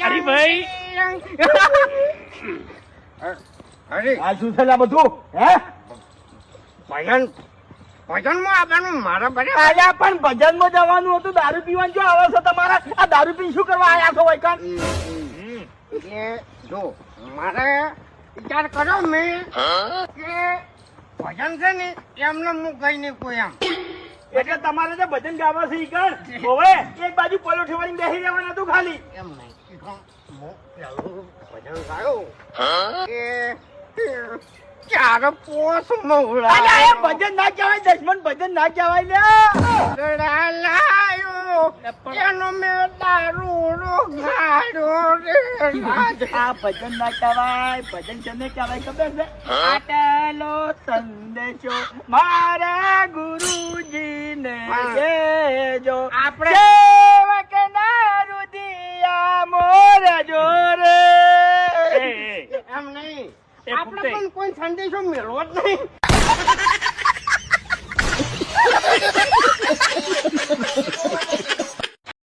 અરે ભાઈ અરે આ શું છે લા બધું હે ભજન ભજનમાં આવવાનું મારા બરાબર આયા પણ ભજનમાં જવાનું હતું દારૂ પીવાનું જો આવે છે તમારા આ દારૂ પી શું કરવા આયા છો વૈકાન એ જો મારે વિચાર કર્યો મેં કે ભજન છે ને એમને હું કઈ નહીં કોઈ એમ એટલે તમારે જે ભજન ગાવા છે ઈ કર હવે એક બાજુ પલોઠી વાળી બેસી રહેવાનું હતું ખાલી એમ નહીં હું પેલું ભજન ગાયો કે ચાર પોસ મવડા અલ્યા એ ભજન ના કહેવાય દશમન ભજન ના કહેવાય લે લાયો એનો મેં દારૂ ગાડ્યો રે આ ભજન ના કહેવાય ભજન કેને કહેવાય ખબર છે આટલો સંદેશો મારા ગુરુજીને કહેજો આપણે સેવકના રુદિયા મોર જોરે એમ નહીં આપણે પણ કોઈ સંદેશો મેળવો જ નહીં